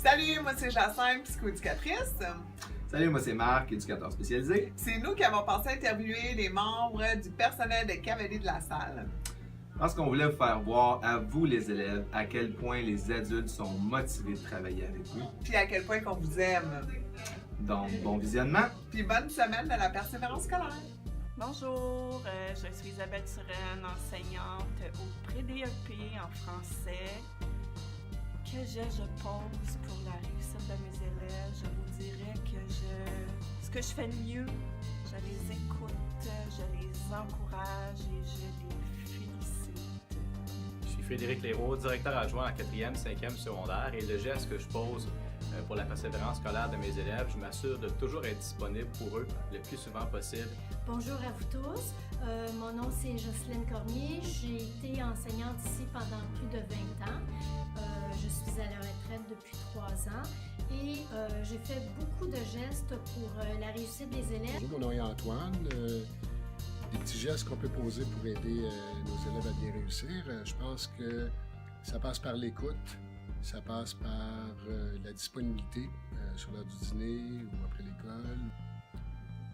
Salut, moi c'est Jacinthe, psychoéducatrice. Salut, moi c'est Marc, éducateur spécialisé. C'est nous qui avons pensé interviewer les membres du personnel des cavaliers de la salle. Parce qu'on voulait vous faire voir à vous les élèves à quel point les adultes sont motivés de travailler avec vous. Puis à quel point qu'on vous aime. Donc, bon visionnement. Puis bonne semaine de la persévérance scolaire. Bonjour, je suis Isabelle Turenne, enseignante au pré-DEP en français. Quel geste je pose pour la réussite de mes élèves? Je vous dirais que ce que je fais de mieux, je les écoute, je les encourage et je les félicite. Je suis Frédéric Léraud, directeur adjoint en 4e, 5e secondaire, et le geste que je pose pour la persévérance scolaire de mes élèves, je m'assure de toujours être disponible pour eux le plus souvent possible. Bonjour à vous tous, mon nom c'est Jocelyne Cormier, j'ai été enseignante ici pendant plus de 20 ans. Je suis à la retraite depuis 3 ans et j'ai fait beaucoup de gestes pour la réussite des élèves. Bonjour, mon nom est Antoine. Des petits gestes qu'on peut poser pour aider nos élèves à bien réussir. Je pense que ça passe par l'écoute, ça passe par la disponibilité sur l'heure du dîner ou après l'école.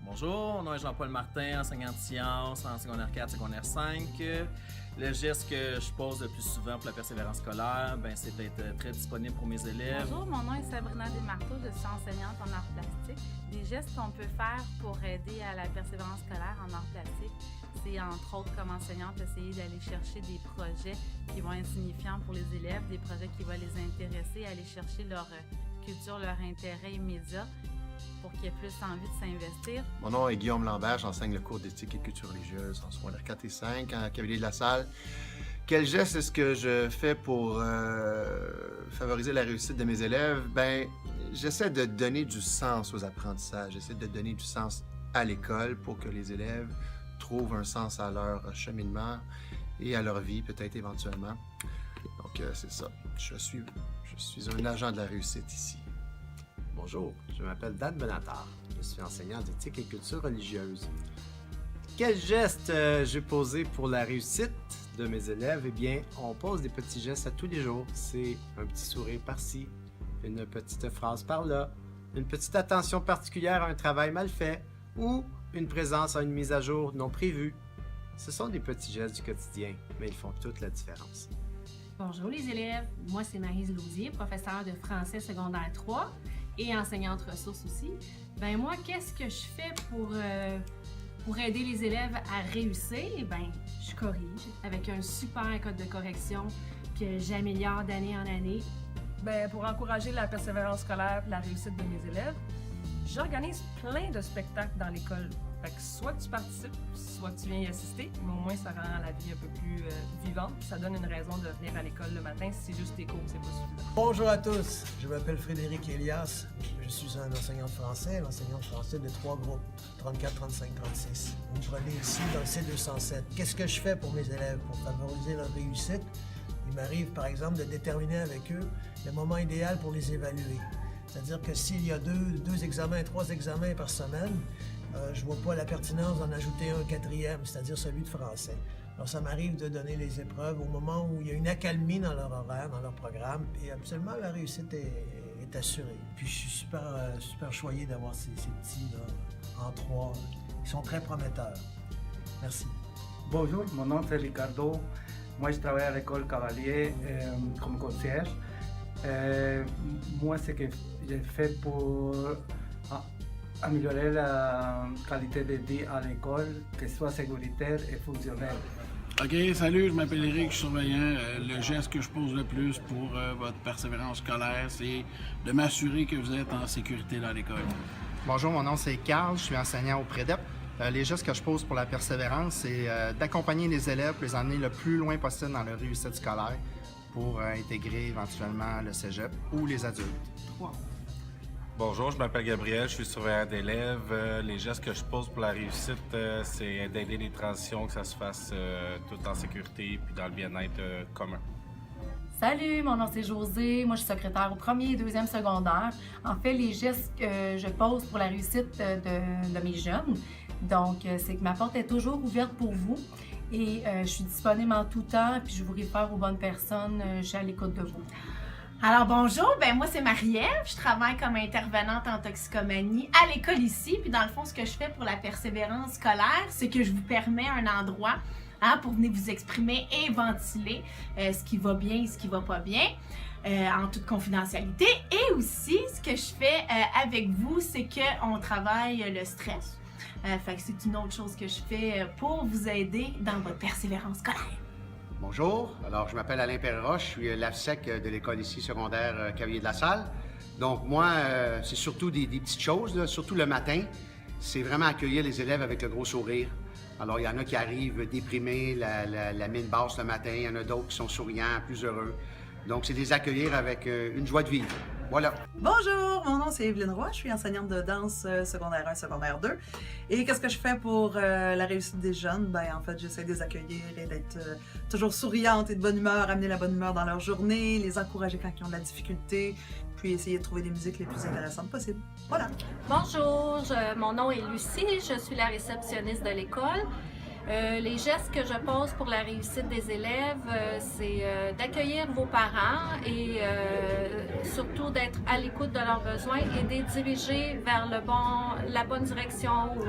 Bonjour, mon nom est Jean-Paul Martin, enseignant de sciences en secondaire 4, secondaire 5. Le geste que je pose le plus souvent pour la persévérance scolaire, c'est d'être très disponible pour mes élèves. Bonjour, mon nom est Sabrina Desmarteaux, je suis enseignante en arts plastiques. Des gestes qu'on peut faire pour aider à la persévérance scolaire en arts plastiques, c'est entre autres comme enseignante essayer d'aller chercher des projets qui vont être signifiants pour les élèves, des projets qui vont les intéresser, aller chercher leur culture, leur intérêt immédiat, pour qu'ils aient plus envie de s'investir. Mon nom est Guillaume Lambert, j'enseigne le cours d'éthique et culture religieuse en secondaire 4 et 5 en cavalier de la salle. Quel geste est-ce que je fais pour favoriser la réussite de mes élèves? J'essaie de donner du sens aux apprentissages, j'essaie de donner du sens à l'école pour que les élèves trouvent un sens à leur cheminement et à leur vie, peut-être éventuellement. Donc, c'est ça. Je suis un agent de la réussite ici. Bonjour, je m'appelle Dan Benatar. Je suis enseignant d'éthique et culture religieuse. Quel geste j'ai posé pour la réussite de mes élèves? Eh bien, on pose des petits gestes à tous les jours. C'est un petit sourire par-ci, une petite phrase par-là, une petite attention particulière à un travail mal fait ou une présence à une mise à jour non prévue. Ce sont des petits gestes du quotidien, mais ils font toute la différence. Bonjour les élèves, moi c'est Maryse Lausier, professeure de français secondaire 3 et enseignante ressources aussi. Moi, qu'est-ce que je fais pour aider les élèves à réussir? Je corrige avec un super code de correction que j'améliore d'année en année. Pour encourager la persévérance scolaire et la réussite de mes élèves, j'organise plein de spectacles dans l'école. Soit que tu participes, soit que tu viens y assister, mais au moins ça rend la vie un peu plus vivante, puis ça donne une raison de venir à l'école le matin. Si c'est juste tes cours, c'est pas suffisant. Bonjour à tous, je m'appelle Frédéric Elias, je suis un enseignant de français de 3 groupes, 34, 35, 36. Vous me prenez ici dans le C207. Qu'est-ce que je fais pour mes élèves pour favoriser leur réussite? Il m'arrive par exemple de déterminer avec eux le moment idéal pour les évaluer. C'est-à-dire que s'il y a 2 examens, 3 examens par semaine, je ne vois pas la pertinence d'en ajouter un 4e, c'est-à-dire celui de français. Alors, ça m'arrive de donner les épreuves au moment où il y a une accalmie dans leur horaire, dans leur programme, et absolument la réussite est assurée. Puis, je suis super choyé d'avoir ces petits-là en 3. Ils sont très prometteurs. Merci. Bonjour, mon nom c'est Ricardo. Moi, je travaille à l'école Cavalier comme concierge. Moi, ce que j'ai fait pour améliorer la qualité de vie à l'école, que ce soit sécuritaire et fonctionnelle. OK, salut, je m'appelle Eric, je suis surveillant. Le geste que je pose le plus pour votre persévérance scolaire, c'est de m'assurer que vous êtes en sécurité dans l'école. Bonjour, mon nom c'est Carl, je suis enseignant au Prédep. Les gestes que je pose pour la persévérance, c'est d'accompagner les élèves, pour les emmener le plus loin possible dans leur réussite scolaire pour intégrer éventuellement le cégep ou les adultes. 3. Bonjour, je m'appelle Gabriel, je suis surveillant d'élèves. Les gestes que je pose pour la réussite, c'est d'aider les transitions, que ça se fasse tout en sécurité puis dans le bien-être commun. Salut, mon nom c'est Josée, moi je suis secrétaire au 1er et 2e secondaire. En fait, les gestes que je pose pour la réussite de mes jeunes, donc c'est que ma porte est toujours ouverte pour vous et je suis disponible en tout temps puis je vous réfère aux bonnes personnes, je suis à l'écoute de vous. Alors bonjour, moi c'est Marie-Ève, je travaille comme intervenante en toxicomanie à l'école ici, puis dans le fond ce que je fais pour la persévérance scolaire, c'est que je vous permets un endroit pour venir vous exprimer et ventiler ce qui va bien et ce qui va pas bien, en toute confidentialité. Et aussi ce que je fais avec vous, c'est qu'on travaille le stress. Fait que c'est une autre chose que je fais pour vous aider dans votre persévérance scolaire. Bonjour, alors je m'appelle Alain Perroche, je suis l'AFSEC de l'école ici secondaire Cavalier de la Salle. Donc moi, c'est surtout des petites choses, là, surtout le matin. C'est vraiment accueillir les élèves avec le gros sourire. Alors il y en a qui arrivent déprimés, la mine basse le matin, il y en a d'autres qui sont souriants, plus heureux. Donc c'est les accueillir avec une joie de vivre. Voilà. Bonjour, mon nom c'est Evelyne Roy, je suis enseignante de danse secondaire 1, secondaire 2. Et qu'est-ce que je fais pour la réussite des jeunes? En fait, j'essaie de les accueillir et d'être toujours souriante et de bonne humeur, amener la bonne humeur dans leur journée, les encourager quand ils ont de la difficulté, puis essayer de trouver des musiques les plus intéressantes possibles. Voilà. Bonjour, mon nom est Lucie, je suis la réceptionniste de l'école. Les gestes que je pose pour la réussite des élèves, c'est d'accueillir vos parents et surtout d'être à l'écoute de leurs besoins et de les diriger vers la bonne direction ou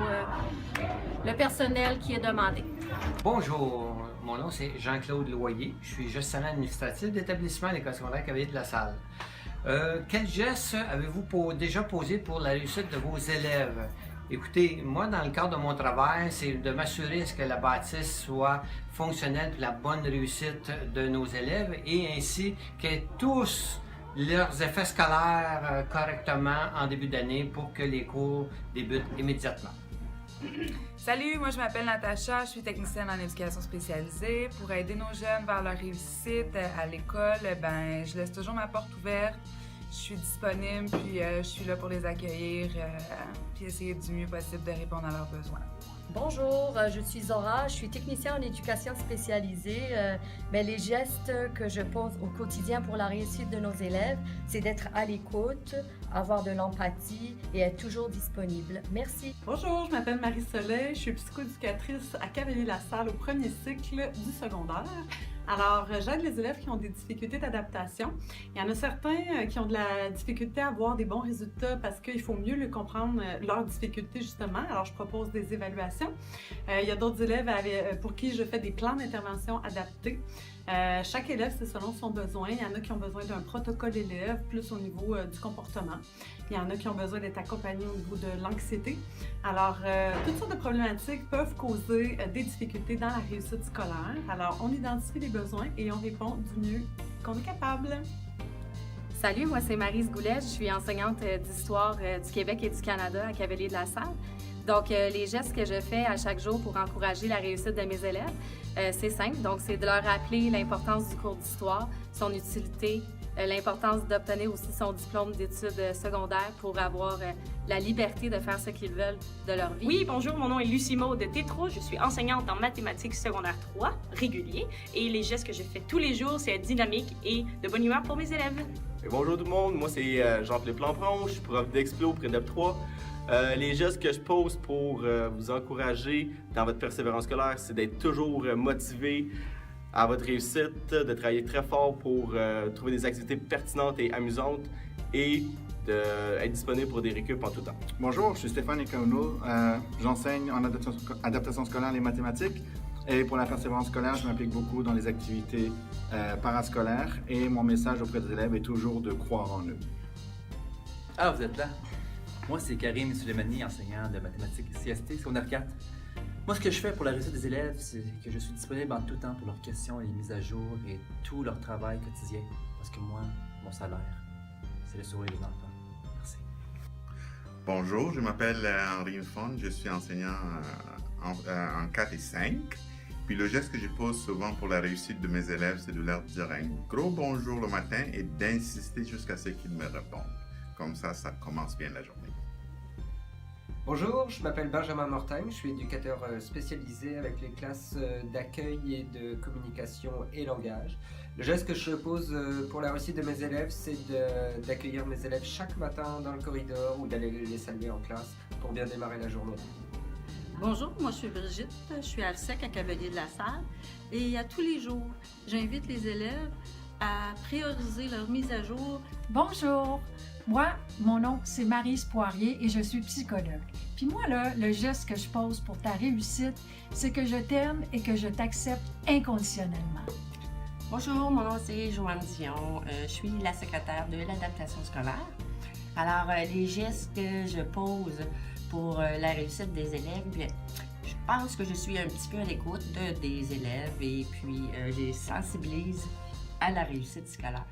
le personnel qui est demandé. Bonjour, mon nom c'est Jean-Claude Loyer, je suis gestionnaire administratif d'établissement à l'école secondaire Cavalier de la Salle. Quel geste avez-vous déjà posé pour la réussite de vos élèves? Écoutez, moi, dans le cadre de mon travail, c'est de m'assurer que la bâtisse soit fonctionnelle pour la bonne réussite de nos élèves et ainsi qu'aient tous leurs effets scolaires correctement en début d'année pour que les cours débutent immédiatement. Salut, moi je m'appelle Natacha, je suis technicienne en éducation spécialisée. Pour aider nos jeunes vers leur réussite à l'école, je laisse toujours ma porte ouverte. Je suis disponible, puis je suis là pour les accueillir, puis essayer du mieux possible de répondre à leurs besoins. Bonjour, je suis Zora, je suis technicienne en éducation spécialisée. Les gestes que je pose au quotidien pour la réussite de nos élèves, c'est d'être à l'écoute, avoir de l'empathie et être toujours disponible. Merci. Bonjour, je m'appelle Marie-Soleil, je suis psychoéducatrice à Cavalier de la Salle au premier cycle du secondaire. Alors, j'aide les élèves qui ont des difficultés d'adaptation. Il y en a certains qui ont de la difficulté à avoir des bons résultats parce qu'il faut mieux comprendre leurs difficultés, justement. Alors, je propose des évaluations. Il y a d'autres élèves pour qui je fais des plans d'intervention adaptés. Chaque élève, c'est selon son besoin. Il y en a qui ont besoin d'un protocole élève, plus au niveau du comportement. Il y en a qui ont besoin d'être accompagnés au niveau de l'anxiété. Alors, toutes sortes de problématiques peuvent causer des difficultés dans la réussite scolaire. Alors, on identifie les besoins et on répond du mieux qu'on est capable. Salut, moi c'est Maryse Goulet, je suis enseignante d'histoire du Québec et du Canada à Cavalier de la Salle. Donc, les gestes que je fais à chaque jour pour encourager la réussite de mes élèves, c'est simple. Donc, c'est de leur rappeler l'importance du cours d'histoire, son utilité, l'importance d'obtenir aussi son diplôme d'études secondaires pour avoir la liberté de faire ce qu'ils veulent de leur vie. Oui, bonjour, mon nom est Lucie Maud Tétrault, je suis enseignante en mathématiques secondaire 3, régulier, et les gestes que je fais tous les jours, c'est être dynamique et de bonne humeur pour mes élèves. Et bonjour tout le monde, moi c'est Jean-Philippe Lampron, je suis prof d'Explo au Prédep 3. Les gestes que je pose pour vous encourager dans votre persévérance scolaire, c'est d'être toujours motivé à votre réussite, de travailler très fort pour trouver des activités pertinentes et amusantes et d'être disponible pour des récup en tout temps. Bonjour, je suis Stéphane Ekaouno, j'enseigne en adaptation scolaire les mathématiques et pour la persévérance scolaire, je m'implique beaucoup dans les activités parascolaires et mon message auprès des élèves est toujours de croire en eux. Ah, vous êtes là? Moi, c'est Karim Souleymani, enseignant de mathématiques CST, secondaire 4. Moi, ce que je fais pour la réussite des élèves, c'est que je suis disponible en tout temps pour leurs questions, les mises à jour et tout leur travail quotidien. Parce que moi, mon salaire, c'est le sourire des enfants. Merci. Bonjour, je m'appelle Henri Fond, je suis enseignant en 4 et 5. Puis le geste que je pose souvent pour la réussite de mes élèves, c'est de leur dire un gros bonjour le matin et d'insister jusqu'à ce qu'ils me répondent. Comme ça commence bien la journée. Bonjour, je m'appelle Benjamin Mortagne, je suis éducateur spécialisé avec les classes d'accueil et de communication et langage. Le geste que je pose pour la réussite de mes élèves, c'est d'accueillir mes élèves chaque matin dans le corridor ou d'aller les saluer en classe pour bien démarrer la journée. Bonjour, moi je suis Brigitte, je suis AFSEC à Cavalier de la Salle et à tous les jours, j'invite les élèves à prioriser leur mise à jour. Bonjour, moi, mon nom, c'est Maryse Poirier et je suis psychologue. Puis moi, là, le geste que je pose pour ta réussite, c'est que je t'aime et que je t'accepte inconditionnellement. Bonjour, mon nom c'est Joanne Dion. Je suis la secrétaire de l'adaptation scolaire. Alors, les gestes que je pose pour la réussite des élèves, bien, je pense que je suis un petit peu à l'écoute des élèves et puis je les sensibilise à la réussite scolaire.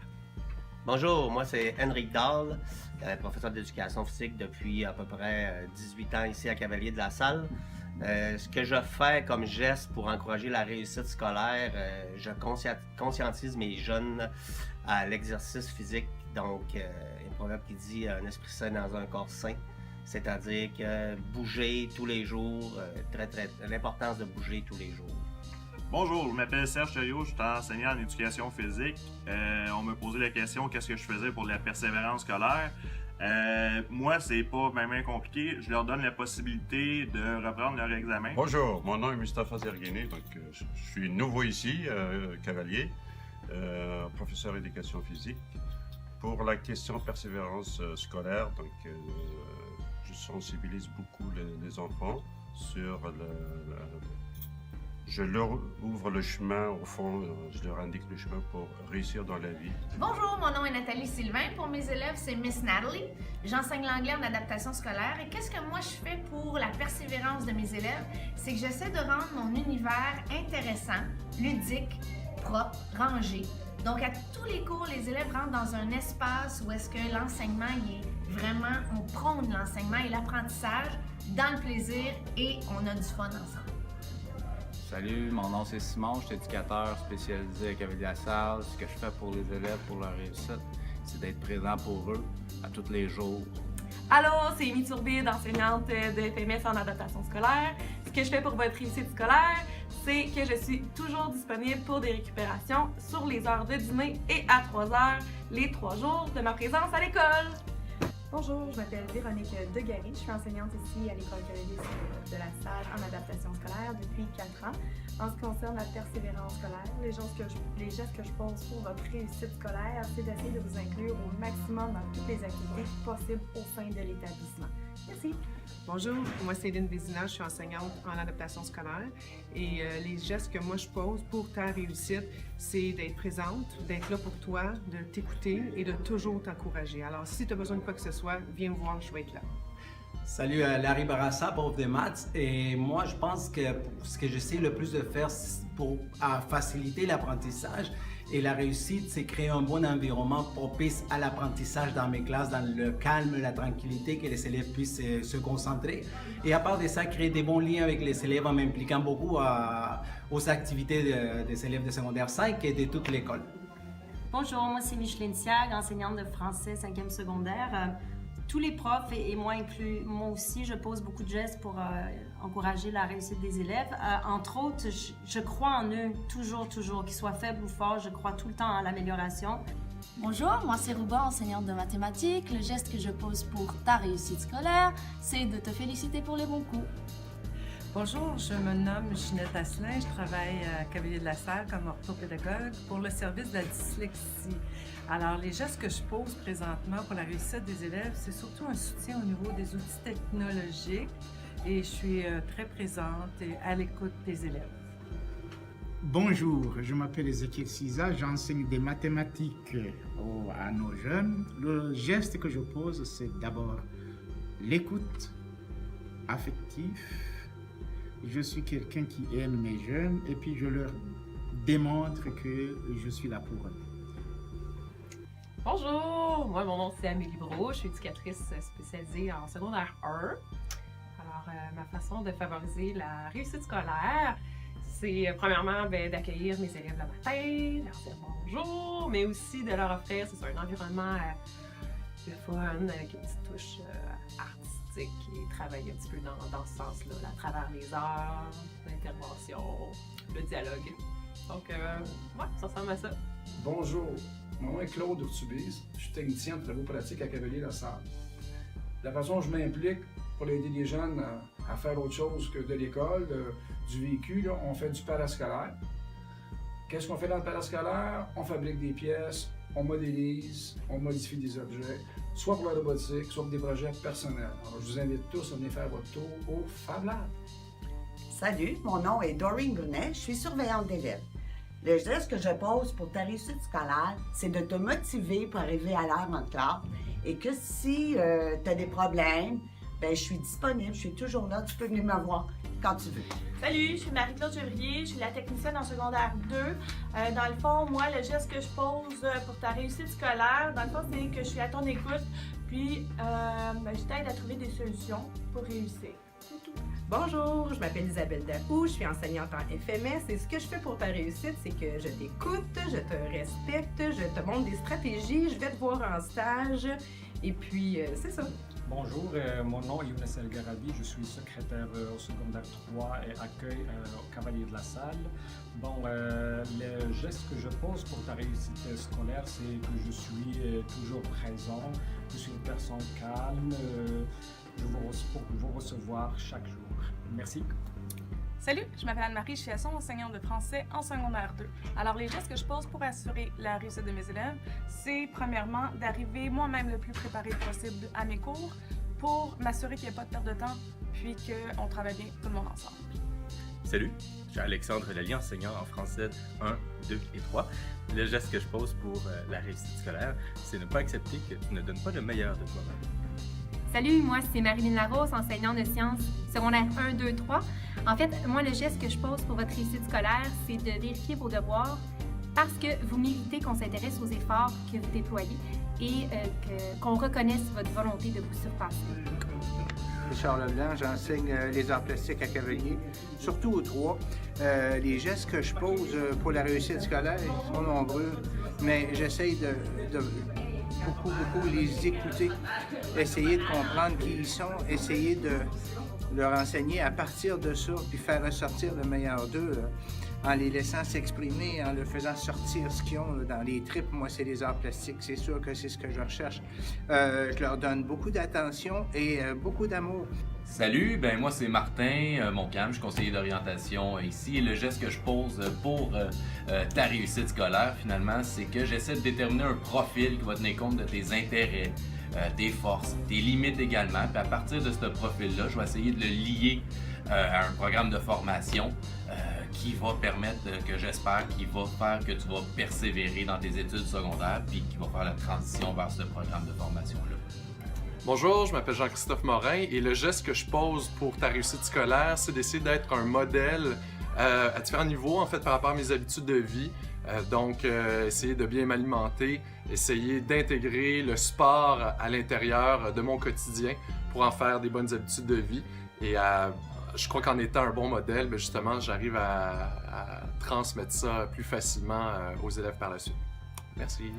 Bonjour, moi c'est Henrik Dahl, professeur d'éducation physique depuis à peu près 18 ans ici à Cavalier de la Salle. Ce que je fais comme geste pour encourager la réussite scolaire, je conscientise mes jeunes à l'exercice physique. Donc, il y a un proverbe qui dit « un esprit sain dans un corps sain », c'est-à-dire que bouger tous les jours, l'importance de bouger tous les jours. Bonjour, je m'appelle Serge Thériault, je suis enseignant en éducation physique. On me posait la question qu'est-ce que je faisais pour la persévérance scolaire. Moi, c'est pas même compliqué. Je leur donne la possibilité de reprendre leur examen. Bonjour, mon nom est Mustapha Zerguini, donc je suis nouveau ici, Cavalier, professeur d'éducation physique. Pour la question persévérance scolaire, donc je sensibilise beaucoup les enfants sur je leur ouvre le chemin, au fond, je leur indique le chemin pour réussir dans la vie. Bonjour, mon nom est Nathalie Sylvain. Pour mes élèves, c'est Miss Natalie. J'enseigne l'anglais en adaptation scolaire. Et qu'est-ce que moi je fais pour la persévérance de mes élèves? C'est que j'essaie de rendre mon univers intéressant, ludique, propre, rangé. Donc, à tous les cours, les élèves rentrent dans un espace où est-ce que l'enseignement est vraiment, on prône l'enseignement et l'apprentissage dans le plaisir et on a du fun ensemble. Salut, mon nom c'est Simon, je suis éducateur spécialisé à Cavalier de la Salle. Ce que je fais pour les élèves, pour leur réussite, c'est d'être présent pour eux à tous les jours. Allô, c'est Amy Turbide, enseignante de FMS en adaptation scolaire. Ce que je fais pour votre réussite scolaire, c'est que je suis toujours disponible pour des récupérations sur les heures de dîner et à 3 heures, les 3 jours de ma présence à l'école. Bonjour, je m'appelle Véronique Degary, je suis enseignante ici à l'École Cavalier de la Salle en adaptation scolaire depuis 4 ans. En ce qui concerne la persévérance scolaire, les gestes que je pose pour votre réussite scolaire, c'est d'essayer de vous inclure au maximum dans toutes les activités possibles au sein de l'établissement. Merci. Bonjour, moi c'est Lynne Vézina, je suis enseignante en adaptation scolaire et les gestes que moi je pose pour ta réussite, c'est d'être présente, d'être là pour toi, de t'écouter et de toujours t'encourager. Alors si tu as besoin de quoi que ce soit, viens me voir, je vais être là. Salut, Larry Barassa, prof de maths. Et moi, je pense que ce que j'essaie le plus de faire pour faciliter l'apprentissage et la réussite, c'est créer un bon environnement propice à l'apprentissage dans mes classes, dans le calme, la tranquillité, que les élèves puissent se concentrer. Et à part de ça, créer des bons liens avec les élèves en m'impliquant beaucoup aux activités des élèves de secondaire 5 et de toute l'école. Bonjour, moi c'est Micheline Siag, enseignante de français 5e secondaire. Tous les profs et moi inclus, moi aussi, je pose beaucoup de gestes pour encourager la réussite des élèves. Entre autres, je crois en eux, toujours, qu'ils soient faibles ou forts, je crois tout le temps à l'amélioration. Bonjour, moi c'est Rouba, enseignante de mathématiques. Le geste que je pose pour ta réussite scolaire, c'est de te féliciter pour les bons coups. Bonjour, je me nomme Ginette Asselin, je travaille à Cavalier de la Salle comme orthopédagogue pour le service de la dyslexie. Alors, les gestes que je pose présentement pour la réussite des élèves, c'est surtout un soutien au niveau des outils technologiques et je suis très présente et à l'écoute des élèves. Bonjour, je m'appelle Ezekiel Siza, j'enseigne des mathématiques à nos jeunes. Le geste que je pose, c'est d'abord l'écoute affective. Je suis quelqu'un qui aime mes jeunes et puis je leur démontre que je suis là pour eux. Bonjour, moi mon nom c'est Amélie Brault, je suis éducatrice spécialisée en secondaire 1. Alors ma façon de favoriser la réussite scolaire, c'est premièrement d'accueillir mes élèves le matin, leur dire bonjour, mais aussi de leur offrir un environnement le fun avec une petite touche artistique et travailler un petit peu dans ce sens-là, à travers les heures, l'intervention, le dialogue. Donc, ouais, ça ressemble à ça. Bonjour, mon nom est Claude Urtubise, je suis technicien de travaux pratiques à Cavalier de la Salle. La façon dont je m'implique pour aider les jeunes à faire autre chose que de l'école, du vécu, là, on fait du parascolaire. Qu'est-ce qu'on fait dans le palais scolaire? On fabrique des pièces, on modélise, on modifie des objets, soit pour la robotique, soit pour des projets personnels. Alors, je vous invite tous à venir faire votre tour au Fab Lab. Salut, mon nom est Doreen Brunet, je suis surveillante d'élèves. Le geste que je pose pour ta réussite scolaire, c'est de te motiver pour arriver à l'heure en classe et que si tu as des problèmes, ben, je suis disponible, je suis toujours là, tu peux venir me voir quand tu veux. Salut, je suis Marie-Claude Gevrier, je suis la technicienne en secondaire 2. Dans le fond, moi, le geste que je pose pour ta réussite scolaire, dans le fond, c'est que je suis à ton écoute, puis je t'aide à trouver des solutions pour réussir. Bonjour, je m'appelle Isabelle Daou, je suis enseignante en FMS et ce que je fais pour ta réussite, c'est que je t'écoute, je te respecte, je te montre des stratégies, je vais te voir en stage et puis c'est ça. Bonjour, mon nom est Younes El Garabi, je suis secrétaire au secondaire 3 et accueil au Cavalier de la Salle. Bon, le geste que je pose pour ta réussite scolaire, c'est que je suis toujours présent, je suis une personne calme, je vous recevoir chaque jour. Merci. Salut, je m'appelle Anne-Marie Chiasson, enseignante de français en secondaire 2. Alors, les gestes que je pose pour assurer la réussite de mes élèves, c'est premièrement d'arriver moi-même le plus préparé possible à mes cours pour m'assurer qu'il n'y ait pas de perte de temps, puis qu'on travaille bien tout le monde ensemble. Salut, je suis Alexandre Lallier, enseignant en français 1, 2 et 3. Le geste que je pose pour la réussite scolaire, c'est ne pas accepter que tu ne donnes pas le meilleur de toi-même. Salut, moi c'est Marilyn Larose, enseignante de sciences secondaire 1, 2, 3. En fait, moi le geste que je pose pour votre réussite scolaire, c'est de vérifier vos devoirs parce que vous méritez qu'on s'intéresse aux efforts que vous déployez et qu'on reconnaisse votre volonté de vous surpasser. Richard Leblanc, j'enseigne les arts plastiques à Cavalier, surtout aux 3. Les gestes que je pose pour la réussite scolaire sont nombreux, mais j'essaye de beaucoup les écouter, essayer de comprendre qui ils sont, essayer de leur enseigner à partir de ça, puis faire ressortir le meilleur d'eux, en les laissant s'exprimer, en leur faisant sortir ce qu'ils ont dans les tripes. Moi, c'est les arts plastiques, c'est sûr que c'est ce que je recherche. Je leur donne beaucoup d'attention et beaucoup d'amour. Salut, ben moi c'est Martin Montcalm, je suis conseiller d'orientation ici et le geste que je pose pour ta réussite scolaire finalement, c'est que j'essaie de déterminer un profil qui va tenir compte de tes intérêts, tes forces, tes limites également, puis à partir de ce profil-là, je vais essayer de le lier à un programme de formation qui va permettre, que j'espère, qui va faire que tu vas persévérer dans tes études secondaires puis qui va faire la transition vers ce programme de formation-là. Bonjour, je m'appelle Jean-Christophe Morin et le geste que je pose pour ta réussite scolaire, c'est d'essayer d'être un modèle à différents niveaux en fait par rapport à mes habitudes de vie. Donc, essayer de bien m'alimenter, essayer d'intégrer le sport à l'intérieur de mon quotidien pour en faire des bonnes habitudes de vie. Et je crois qu'en étant un bon modèle, bien justement, j'arrive à transmettre ça plus facilement aux élèves par la suite. Merci.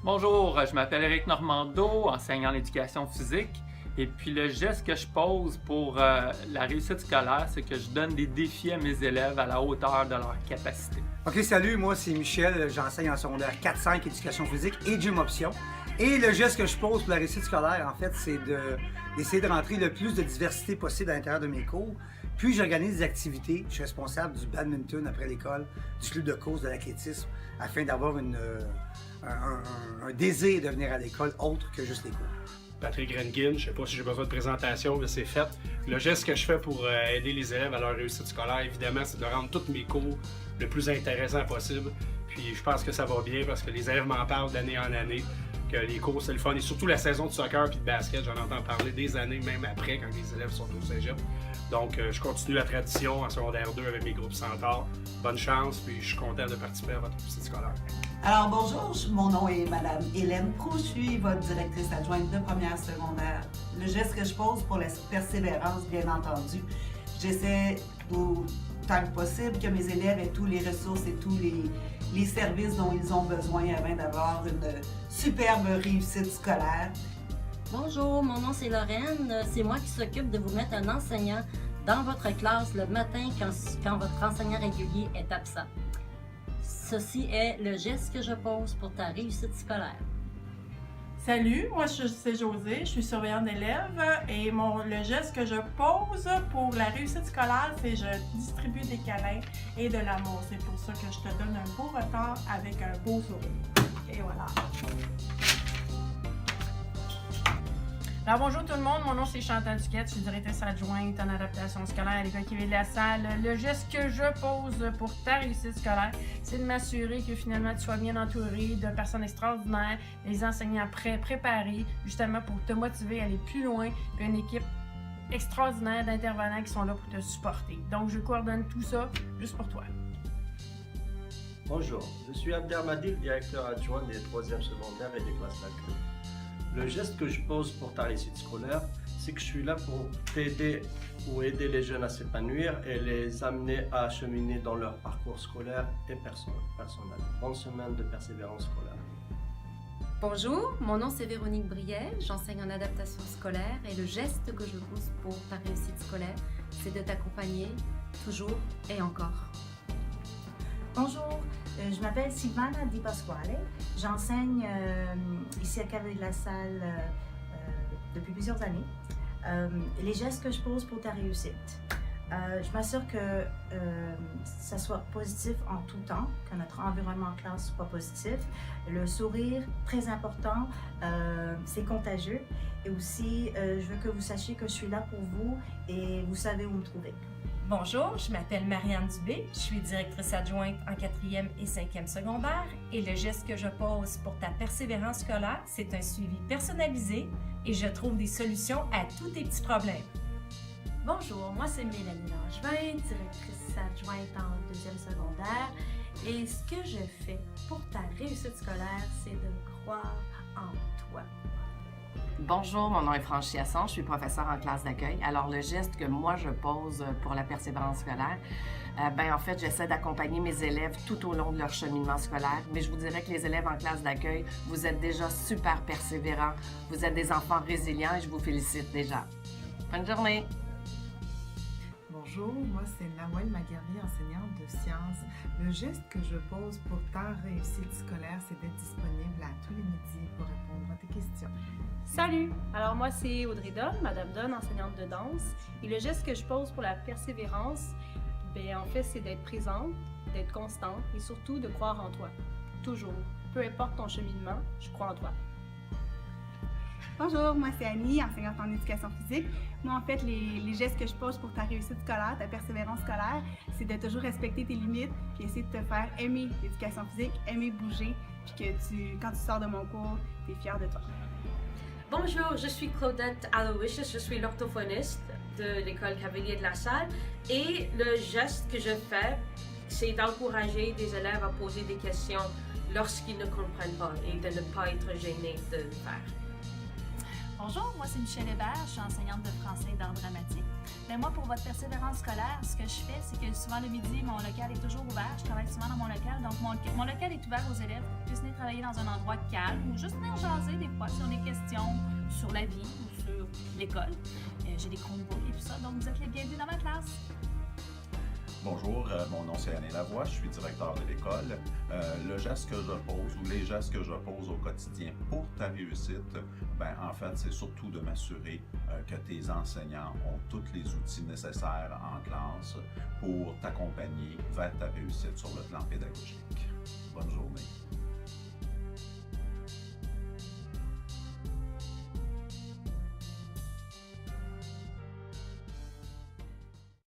Bonjour, je m'appelle Éric Normando, enseignant en éducation physique. Et puis le geste que je pose pour la réussite scolaire, c'est que je donne des défis à mes élèves à la hauteur de leurs capacités. OK, salut, moi c'est Michel, j'enseigne en secondaire 4-5, éducation physique et gym option. Et le geste que je pose pour la réussite scolaire, en fait, c'est d'essayer de rentrer le plus de diversité possible à l'intérieur de mes cours. Puis j'organise des activités, je suis responsable du badminton après l'école, du club de course, de l'athlétisme, afin d'avoir un désir de venir à l'école autre que juste les cours. Patrick Renkin, je ne sais pas si j'ai besoin de présentation, mais c'est fait. Le geste que je fais pour aider les élèves à leur réussite scolaire, évidemment, c'est de rendre tous mes cours le plus intéressant possible. Puis je pense que ça va bien parce que les élèves m'en parlent d'année en année, que les cours c'est le fun. Et surtout la saison de soccer puis de basket, j'en entends parler des années, même après, quand les élèves sont au cégep. Donc je continue la tradition en secondaire 2 avec mes groupes Centaures. Bonne chance, puis je suis content de participer à votre réussite scolaire. Alors bonjour, mon nom est Madame Hélène Proux, je suis votre directrice adjointe de première secondaire. Le geste que je pose pour la persévérance, bien entendu, j'essaie autant que possible que mes élèves aient tous les ressources et tous les services dont ils ont besoin afin d'avoir une superbe réussite scolaire. Bonjour, mon nom c'est Lorraine. C'est moi qui s'occupe de vous mettre un enseignant dans votre classe le matin quand votre enseignant régulier est absent. Ceci est le geste que je pose pour ta réussite scolaire. Salut, moi c'est Josée, je suis surveillante d'élèves et le geste que je pose pour la réussite scolaire, c'est je distribue des câlins et de l'amour. C'est pour ça que je te donne un beau retard avec un beau sourire. Et voilà. Alors bonjour tout le monde, mon nom c'est Chantal Duquette, je suis directrice adjointe en adaptation scolaire à l'École Québec de la Salle. Le geste que je pose pour ta réussite scolaire, c'est de m'assurer que finalement tu sois bien entouré de personnes extraordinaires, des enseignants préparés, justement pour te motiver à aller plus loin, puis une équipe extraordinaire d'intervenants qui sont là pour te supporter. Donc je coordonne tout ça juste pour toi. Bonjour, je suis Abdermadil, directeur adjoint des 3e secondaires et des classes d'accueil. Le geste que je pose pour ta réussite scolaire, c'est que je suis là pour t'aider ou aider les jeunes à s'épanouir et les amener à cheminer dans leur parcours scolaire et personnel. Bonne semaine de persévérance scolaire. Bonjour, mon nom c'est Véronique Briel, j'enseigne en adaptation scolaire et le geste que je pose pour ta réussite scolaire, c'est de t'accompagner toujours et encore. Bonjour, je m'appelle Silvana Di Pasquale. J'enseigne ici à Cavalier de la Salle depuis plusieurs années. Les gestes que je pose pour ta réussite. Je m'assure que ça soit positif en tout temps, que notre environnement en classe soit positif. Le sourire, très important, c'est contagieux. Et aussi, je veux que vous sachiez que je suis là pour vous et vous savez où me trouver. Bonjour, je m'appelle Marianne Dubé, je suis directrice adjointe en 4e et 5e secondaire et le geste que je pose pour ta persévérance scolaire, c'est un suivi personnalisé et je trouve des solutions à tous tes petits problèmes. Bonjour, moi c'est Mélanie Langevin, directrice adjointe en 2e secondaire et ce que je fais pour ta réussite scolaire, c'est de croire en toi. Bonjour, mon nom est Franchi Asson, je suis professeure en classe d'accueil. Alors, le geste que moi je pose pour la persévérance scolaire, en fait, j'essaie d'accompagner mes élèves tout au long de leur cheminement scolaire, mais je vous dirais que les élèves en classe d'accueil, vous êtes déjà super persévérants, vous êtes des enfants résilients et je vous félicite déjà. Bonne journée! Bonjour, moi c'est Nawel Maghari, enseignante de sciences. Le geste que je pose pour ta réussite scolaire, c'est d'être disponible à tous les midis pour répondre à tes questions. Salut! Alors moi c'est Audrey Donne, Madame Donne, enseignante de danse. Et le geste que je pose pour la persévérance, en fait c'est d'être présente, d'être constante et surtout de croire en toi. Toujours. Peu importe ton cheminement, je crois en toi. Bonjour, moi c'est Annie, enseignante en éducation physique. Moi en fait, les gestes que je pose pour ta réussite scolaire, ta persévérance scolaire, c'est de toujours respecter tes limites puis essayer de te faire aimer l'éducation physique, aimer bouger, puis que quand tu sors de mon cours, tu es fière de toi. Bonjour, je suis Claudette Aloysius, je suis l'orthophoniste de l'École Cavalier de la Salle et le geste que je fais, c'est d'encourager des élèves à poser des questions lorsqu'ils ne comprennent pas et de ne pas être gênés de le faire. Bonjour, moi c'est Michelle Hébert, je suis enseignante de français et d'art dramatique. Moi, pour votre persévérance scolaire, ce que je fais, c'est que souvent le midi, mon local est toujours ouvert. Je travaille souvent dans mon local, donc mon local est ouvert aux élèves pour qu'ils puissent venir travailler dans un endroit calme ou juste venir jaser des fois si on a des questions sur la vie ou sur l'école. J'ai des Chromebooks et tout ça, donc vous êtes les bienvenus dans ma classe. Bonjour, mon nom c'est Anne Lavoie, je suis directeur de l'école. Le geste que je pose ou les gestes que je pose au quotidien pour ta réussite, en fait, c'est surtout de m'assurer que tes enseignants ont tous les outils nécessaires en classe pour t'accompagner vers ta réussite sur le plan pédagogique. Bonne journée.